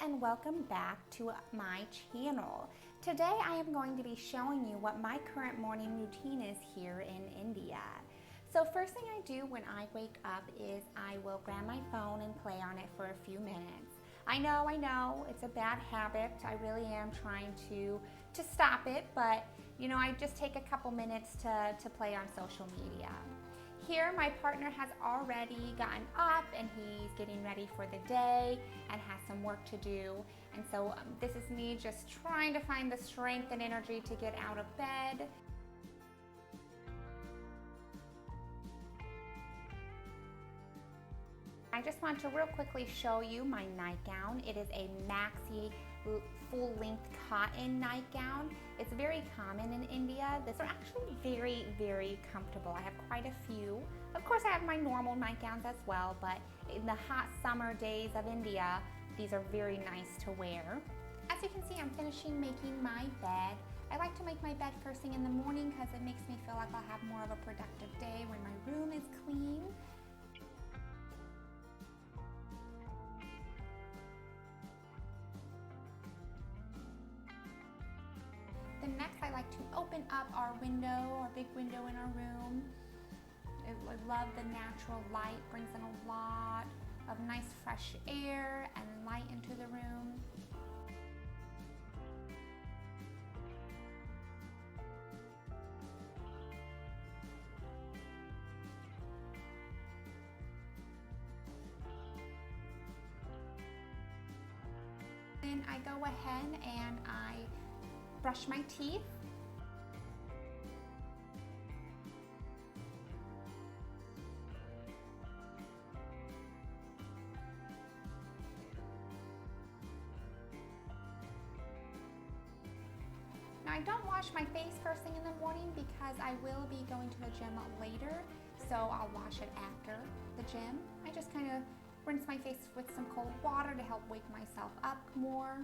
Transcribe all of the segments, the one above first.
and welcome back to my channel. Today I am going to be showing you what my current morning routine is here in India. So first thing I do when I wake up is I will grab my phone and play on it for a few minutes. I know, it's a bad habit. I really am trying to stop it, but I just take a couple minutes to play on social media. Here, my partner has already gotten up and he's getting ready for the day and has some work to do. And so this is me just trying to find the strength and energy to get out of bed. I just want to real quickly show you my nightgown. It is a maxi full-length cotton nightgown. It's very common in India. These are actually very, very comfortable. I have quite a few. Of course, I have my normal nightgowns as well, but in the hot summer days of India, these are very nice to wear. As you can see, I'm finishing making my bed. I like to make my bed first thing in the morning because it makes me feel like I'll have more of a productive day when my room is clean. Then next, I like to open up our big window in our room. I love the natural light, brings in a lot of nice fresh air and light into the room. Then I go ahead and I brush my teeth. Now, I don't wash my face first thing in the morning because I will be going to the gym later, so I'll wash it after the gym. I just kind of rinse my face with some cold water to help wake myself up more.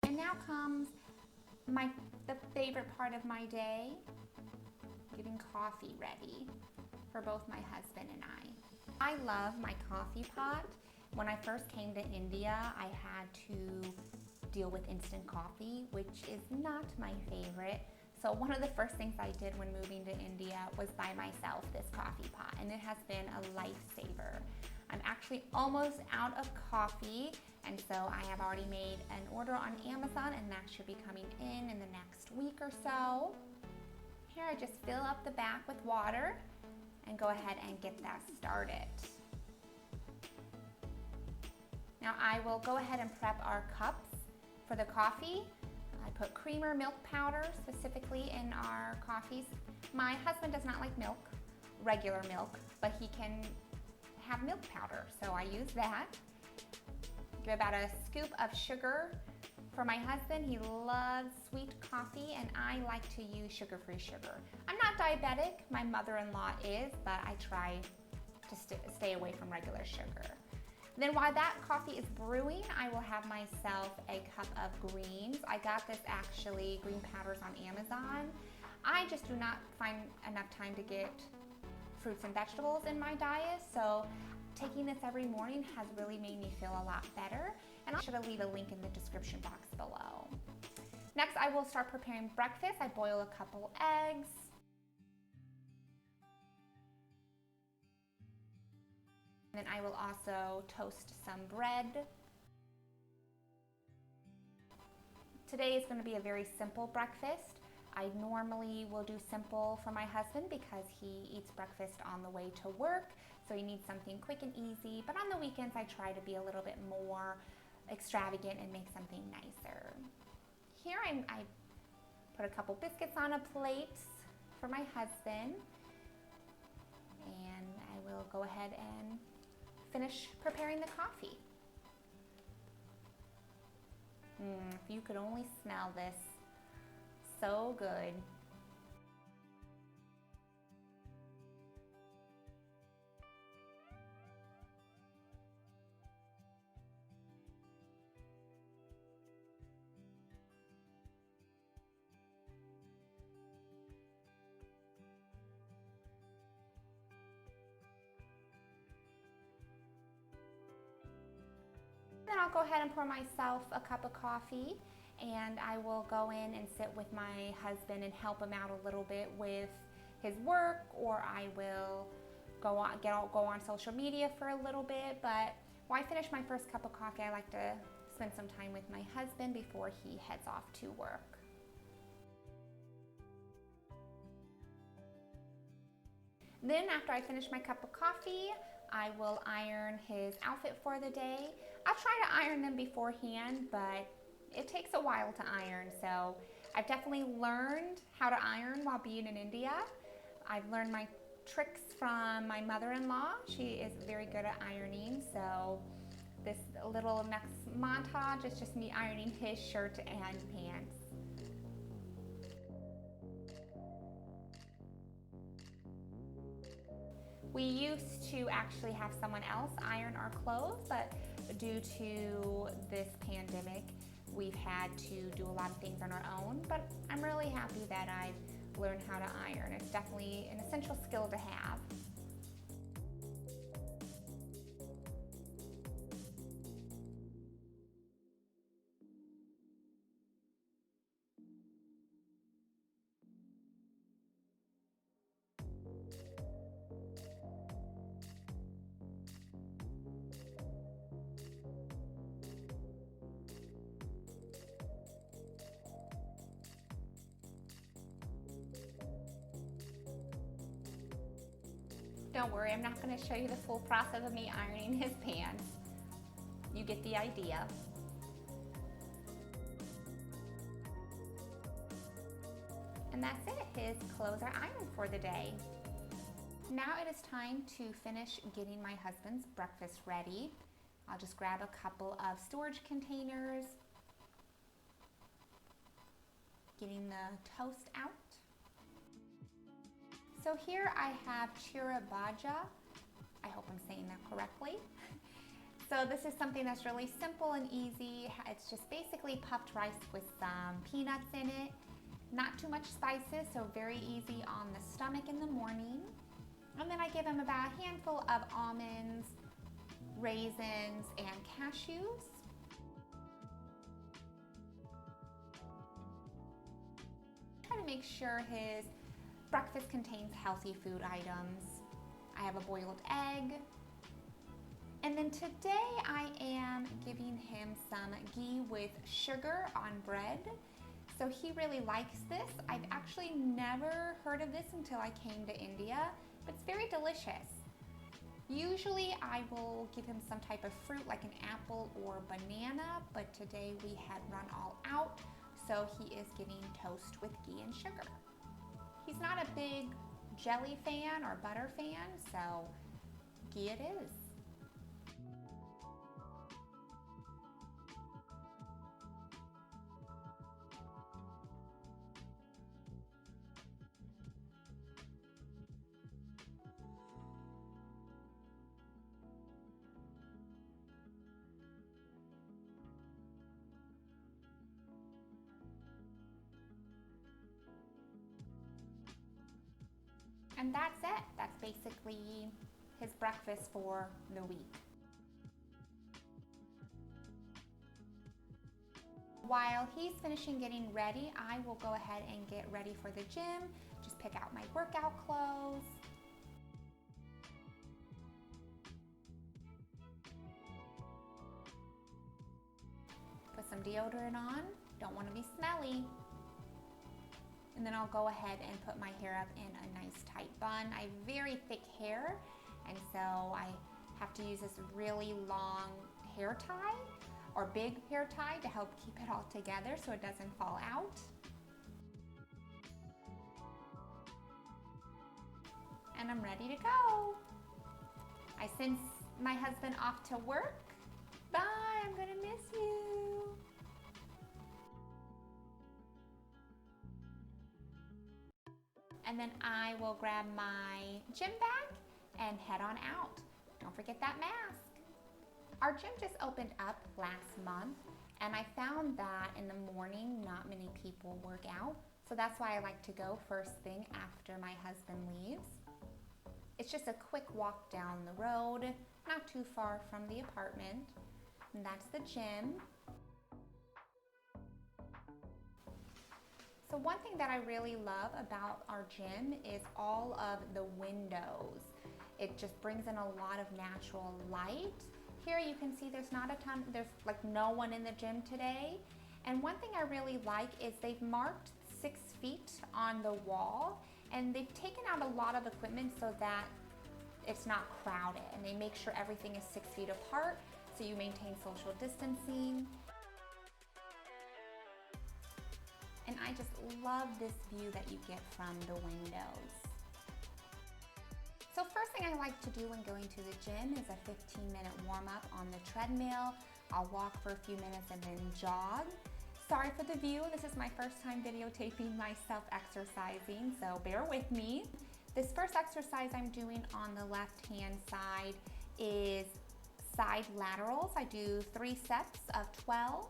And now comes the favorite part of my day, getting coffee ready for both my husband and I. I love my coffee pot. When I first came to India, I had to deal with instant coffee, which is not my favorite. So one of the first things I did when moving to India was buy myself this coffee pot, and it has been a lifesaver. I'm actually almost out of coffee, and so I have already made an order on Amazon, and that should be coming in the next week or so. Here I just fill up the back with water and go ahead and get that started. Now I will go ahead and prep our cups for the coffee. I put creamer milk powder specifically in our coffees. My husband does not like milk, regular milk, but he can have milk powder, so I use that. Give about a scoop of sugar. For my husband, he loves sweet coffee, and I like to use sugar-free sugar. I'm not diabetic, my mother-in-law is, but I try to stay away from regular sugar. Then while that coffee is brewing, I will have myself a cup of greens. I got this actually, green powders on Amazon. I just do not find enough time to get fruits and vegetables in my diet, so taking this every morning has really made me feel a lot better, and I'll leave a link in the description box below. Next, I will start preparing breakfast. I boil a couple eggs. And then I will also toast some bread. Today is going to be a very simple breakfast. I normally will do simple for my husband because he eats breakfast on the way to work, so he needs something quick and easy. But on the weekends, I try to be a little bit more extravagant and make something nicer. Here I put a couple biscuits on a plate for my husband, and I will go ahead and finish preparing the coffee. If you could only smell this. So good. I'll go ahead and pour myself a cup of coffee, and I will go in and sit with my husband and help him out a little bit with his work, or I will go on social media for a little bit. But when I finish my first cup of coffee, I like to spend some time with my husband before he heads off to work. Then after I finish my cup of coffee, I will iron his outfit for the day. I'll try to iron them beforehand, but it takes a while to iron. So I've definitely learned how to iron while being in India. I've learned my tricks from my mother-in-law. She is very good at ironing. So this little next montage is just me ironing his shirt and pants. We used to actually have someone else iron our clothes, but due to this pandemic, we've had to do a lot of things on our own. But I'm really happy that I've learned how to iron. It's definitely an essential skill to have. Don't worry, I'm not going to show you the full process of me ironing his pants. You get the idea. And that's it. His clothes are ironed for the day. Now it is time to finish getting my husband's breakfast ready. I'll just grab a couple of storage containers, getting the toast out. So here I have chira bhaja. I hope I'm saying that correctly. So this is something that's really simple and easy. It's just basically puffed rice with some peanuts in it. Not too much spices, so very easy on the stomach in the morning. And then I give him about a handful of almonds, raisins, and cashews. Try to make sure his breakfast contains healthy food items. I have a boiled egg. And then today I am giving him some ghee with sugar on bread. So he really likes this. I've actually never heard of this until I came to India, but it's very delicious. Usually I will give him some type of fruit like an apple or banana, but today we had run all out, so he is getting toast with ghee and sugar. He's not a big jelly fan or butter fan, so ghee it is. And that's it. That's basically his breakfast for the week. While he's finishing getting ready, I will go ahead and get ready for the gym. Just pick out my workout clothes. Put some deodorant on. Don't want to be smelly. And then I'll go ahead and put my hair up in a nice tight bun. I have very thick hair, and so I have to use this really long hair tie or big hair tie to help keep it all together so it doesn't fall out. And I'm ready to go. I send my husband off to work. Bye, I'm gonna miss you. And then I will grab my gym bag and head on out. Don't forget that mask. Our gym just opened up last month, and I found that in the morning not many people work out, so that's why I like to go first thing after my husband leaves. It's just a quick walk down the road, not too far from the apartment. and that's the gym. So one thing that I really love about our gym is all of the windows. It just brings in a lot of natural light. Here you can see there's like no one in the gym today. And one thing I really like is they've marked 6 feet on the wall, and they've taken out a lot of equipment so that it's not crowded, and they make sure everything is 6 feet apart so you maintain social distancing. And I just love this view that you get from the windows. So first thing I like to do when going to the gym is a 15-minute warm-up on the treadmill. I'll walk for a few minutes and then jog. Sorry for the view, this is my first time videotaping myself exercising, so bear with me. This first exercise I'm doing on the left-hand side is side laterals. I do 3 sets of 12.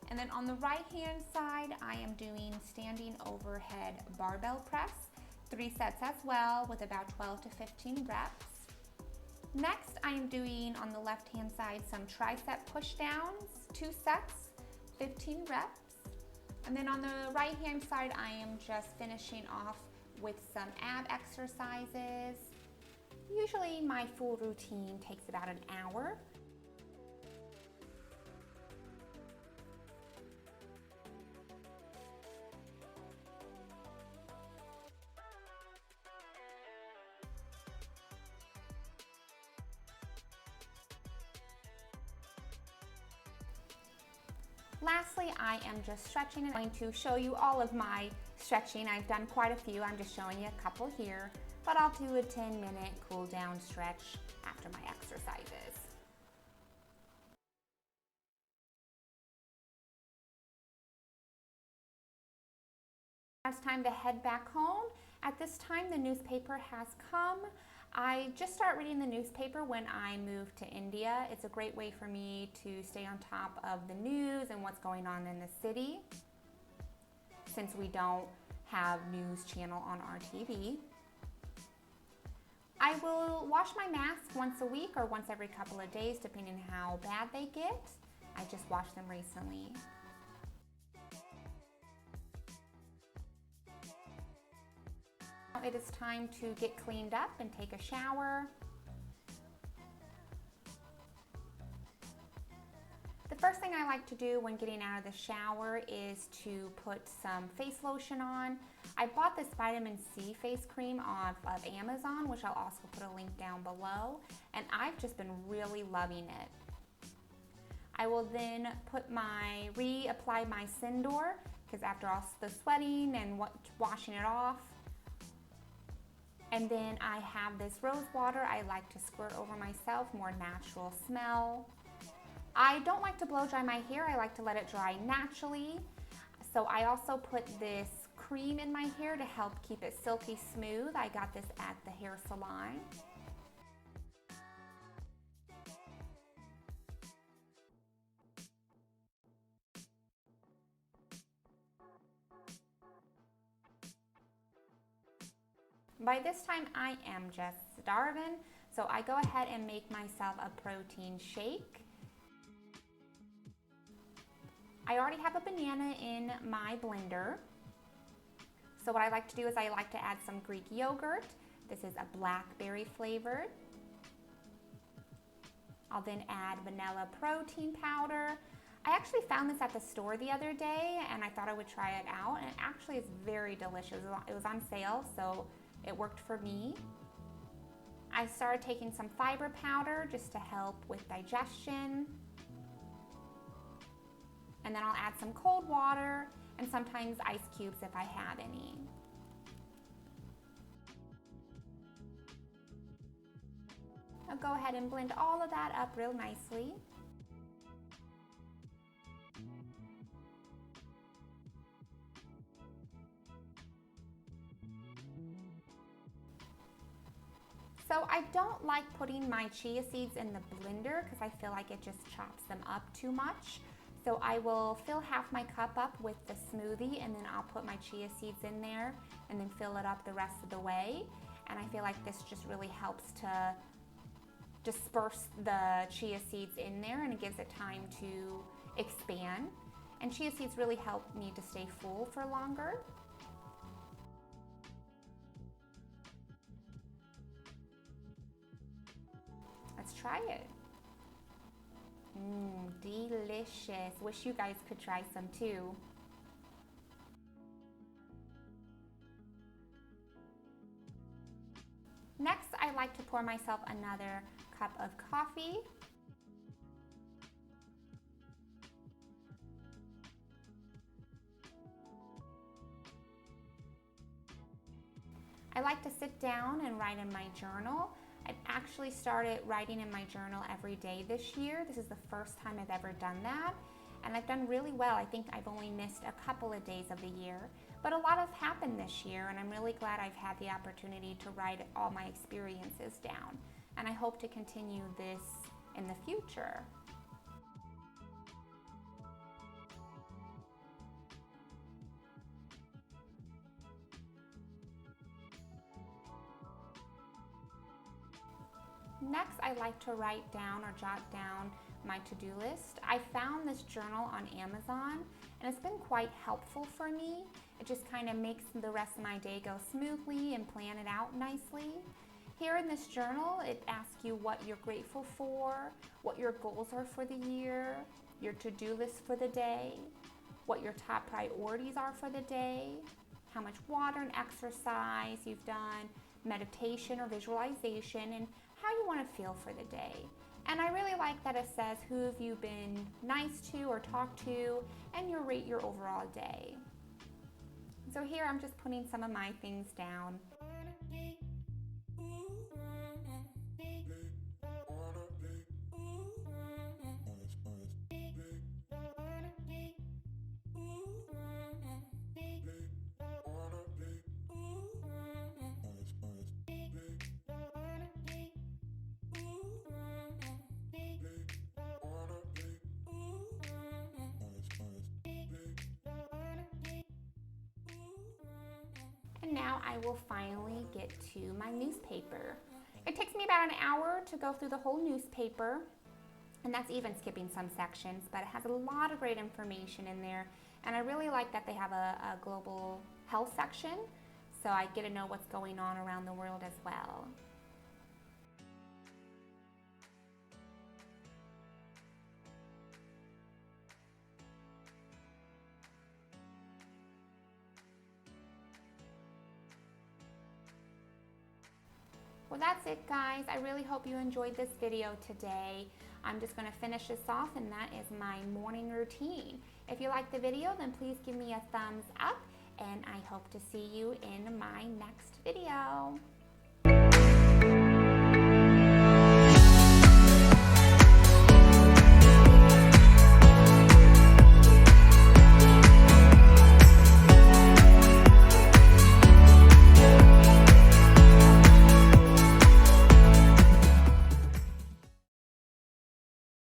And then on the right-hand side, I am doing standing overhead barbell press, 3 sets as well with about 12 to 15 reps. Next, I am doing on the left-hand side some tricep push-downs, 2 sets, 15 reps. And then on the right-hand side, I am just finishing off with some ab exercises. Usually my full routine takes about an hour. Lastly, I am just stretching, and I'm going to show you all of my stretching. I've done quite a few. I'm just showing you a couple here, but I'll do a 10-minute cool down stretch after my exercises. It's time to head back home. At this time, the newspaper has come. I just start reading the newspaper when I moved to India. It's a great way for me to stay on top of the news and what's going on in the city, since we don't have news channel on our TV. I will wash my mask once a week or once every couple of days, depending on how bad they get. I just washed them recently. It is time to get cleaned up and take a shower. The first thing I like to do when getting out of the shower is to put some face lotion on. I bought this vitamin C face cream off of Amazon, which I'll also put a link down below, and I've just been really loving it. I will then reapply my Sindor, because after all the sweating and washing it off. And then I have this rose water I like to squirt over myself, more natural smell. I don't like to blow dry my hair, I like to let it dry naturally. So I also put this cream in my hair to help keep it silky smooth. I got this at the hair salon. By this time, I am just starving, so I go ahead and make myself a protein shake. I already have a banana in my blender. So what I like to do is I like to add some Greek yogurt. This is a blackberry flavored. I'll then add vanilla protein powder. I actually found this at the store the other day, and I thought I would try it out, and it actually is very delicious. It was on sale, so it worked for me. I started taking some fiber powder just to help with digestion. And then I'll add some cold water and sometimes ice cubes if I have any. I'll go ahead and blend all of that up real nicely. So I don't like putting my chia seeds in the blender because I feel like it just chops them up too much. So I will fill half my cup up with the smoothie, and then I'll put my chia seeds in there and then fill it up the rest of the way. And I feel like this just really helps to disperse the chia seeds in there, and it gives it time to expand. And chia seeds really help me to stay full for longer. Let's try it. Delicious. Wish you guys could try some too. Next, I like to pour myself another cup of coffee. I like to sit down and write in my journal. I've actually started writing in my journal every day this year. This is the first time I've ever done that, and I've done really well. I think I've only missed a couple of days of the year, but a lot has happened this year, and I'm really glad I've had the opportunity to write all my experiences down, and I hope to continue this in the future. Next, I like to write down or jot down my to-do list. I found this journal on Amazon, and it's been quite helpful for me. It just kind of makes the rest of my day go smoothly and plan it out nicely. Here in this journal, it asks you what you're grateful for, what your goals are for the year, your to-do list for the day, what your top priorities are for the day, how much water and exercise you've done, meditation or visualization, and how you want to feel for the day. And I really like that it says who have you been nice to or talked to, and you rate your overall day. So here I'm just putting some of my things down. And now I will finally get to my newspaper. It takes me about an hour to go through the whole newspaper, and that's even skipping some sections, but it has a lot of great information in there, and I really like that they have a global health section, so I get to know what's going on around the world as well. Well, that's it, guys. I really hope you enjoyed this video today. I'm just going to finish this off, and that is my morning routine. If you liked the video, then please give me a thumbs up, and I hope to see you in my next video.